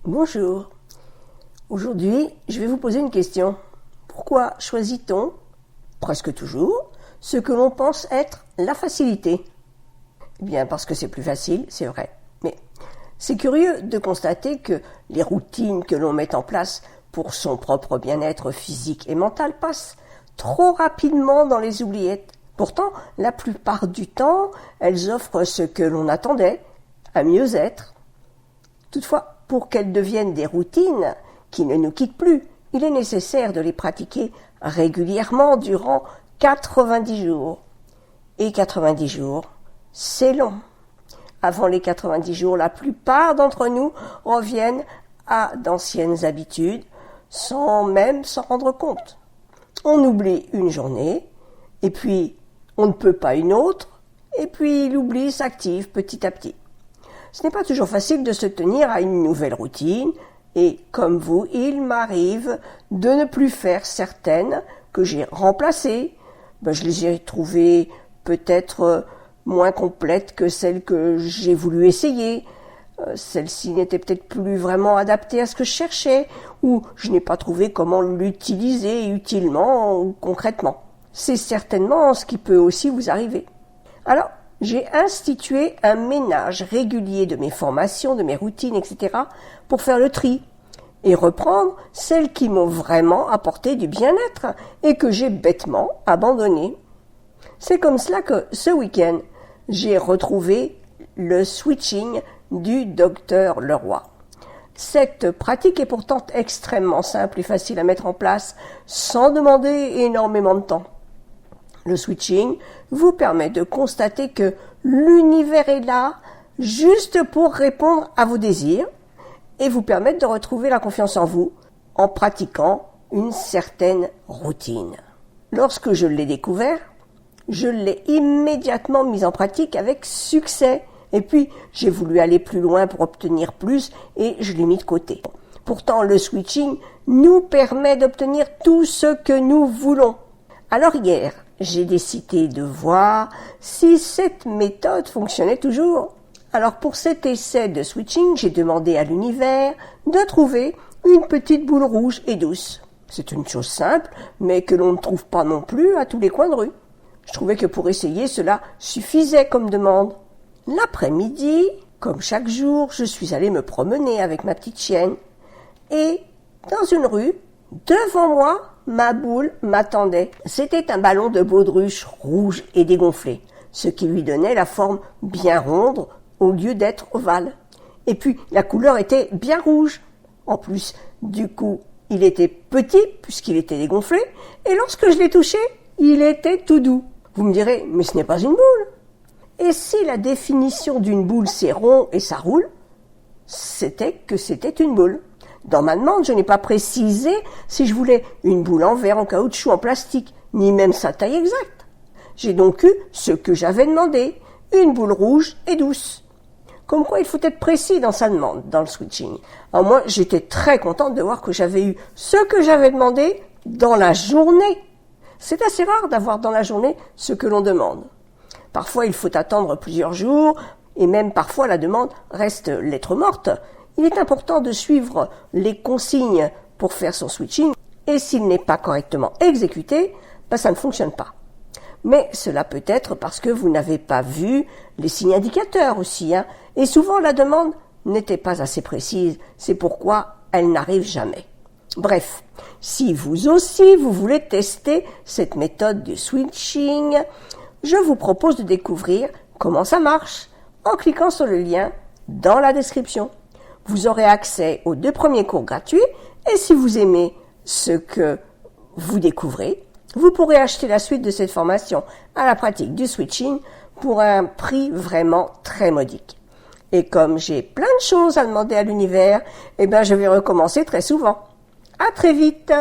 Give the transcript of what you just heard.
Bonjour. Aujourd'hui, je vais vous poser une question. Pourquoi choisit-on, presque toujours, ce que l'on pense être la facilité ? Eh bien, parce que c'est plus facile, c'est vrai. Mais c'est curieux de constater que les routines que l'on met en place pour son propre bien-être physique et mental passent trop rapidement dans les oubliettes. Pourtant, la plupart du temps, elles offrent ce que l'on attendait, à mieux être. Toutefois, pour qu'elles deviennent des routines qui ne nous quittent plus, il est nécessaire de les pratiquer régulièrement durant 90 jours. Et 90 jours, c'est long. Avant les 90 jours, la plupart d'entre nous reviennent à d'anciennes habitudes sans même s'en rendre compte. On oublie une journée, et puis on ne peut pas une autre, et puis l'oubli s'active petit à petit. Ce n'est pas toujours facile de se tenir à une nouvelle routine, et comme vous, il m'arrive de ne plus faire certaines que j'ai remplacées. Je les ai trouvées peut-être moins complètes que celles que j'ai voulu essayer. Celle-ci n'était peut-être plus vraiment adaptée à ce que je cherchais, ou je n'ai pas trouvé comment l'utiliser utilement ou concrètement. C'est certainement ce qui peut aussi vous arriver. Alors, j'ai institué un ménage régulier de mes formations, de mes routines, etc. pour faire le tri et reprendre celles qui m'ont vraiment apporté du bien-être et que j'ai bêtement abandonnées. C'est comme cela que ce week-end, j'ai retrouvé le switching du docteur Leroy. Cette pratique est pourtant extrêmement simple et facile à mettre en place sans demander énormément de temps. Le switching vous permet de constater que l'univers est là juste pour répondre à vos désirs et vous permettre de retrouver la confiance en vous en pratiquant une certaine routine. Lorsque je l'ai découvert, je l'ai immédiatement mis en pratique avec succès. Et puis, j'ai voulu aller plus loin pour obtenir plus et je l'ai mis de côté. Pourtant, le switching nous permet d'obtenir tout ce que nous voulons. Alors hier, j'ai décidé de voir si cette méthode fonctionnait toujours. Alors pour cet essai de switching, j'ai demandé à l'univers de trouver une petite boule rouge et douce. C'est une chose simple, mais que l'on ne trouve pas non plus à tous les coins de rue. Je trouvais que pour essayer, cela suffisait comme demande. L'après-midi, comme chaque jour, je suis allée me promener avec ma petite chienne. Et dans une rue, devant moi, ma boule m'attendait. C'était un ballon de baudruche rouge et dégonflé, ce qui lui donnait la forme bien ronde au lieu d'être ovale. Et puis, la couleur était bien rouge. En plus, du coup, il était petit puisqu'il était dégonflé. Et lorsque je l'ai touché, il était tout doux. Vous me direz, mais ce n'est pas une boule. Et si la définition d'une boule c'est rond et ça roule, c'était que c'était une boule. Dans ma demande, je n'ai pas précisé si je voulais une boule en verre, en caoutchouc, en plastique, ni même sa taille exacte. J'ai donc eu ce que j'avais demandé, une boule rouge et douce. Comme quoi il faut être précis dans sa demande, dans le switching. Alors moi, j'étais très contente de voir que j'avais eu ce que j'avais demandé dans la journée. C'est assez rare d'avoir dans la journée ce que l'on demande. Parfois, il faut attendre plusieurs jours, et même parfois la demande reste lettre morte. Il est important de suivre les consignes pour faire son switching, et s'il n'est pas correctement exécuté, ça ne fonctionne pas. Mais cela peut être parce que vous n'avez pas vu les signes indicateurs aussi, et souvent la demande n'était pas assez précise, c'est pourquoi elle n'arrive jamais. Bref, si vous aussi vous voulez tester cette méthode de switching, je vous propose de découvrir comment ça marche en cliquant sur le lien dans la description. Vous aurez accès aux 2 premiers cours gratuits et si vous aimez ce que vous découvrez, vous pourrez acheter la suite de cette formation à la pratique du switching pour un prix vraiment très modique. Et comme j'ai plein de choses à demander à l'univers, je vais recommencer très souvent. À très vite!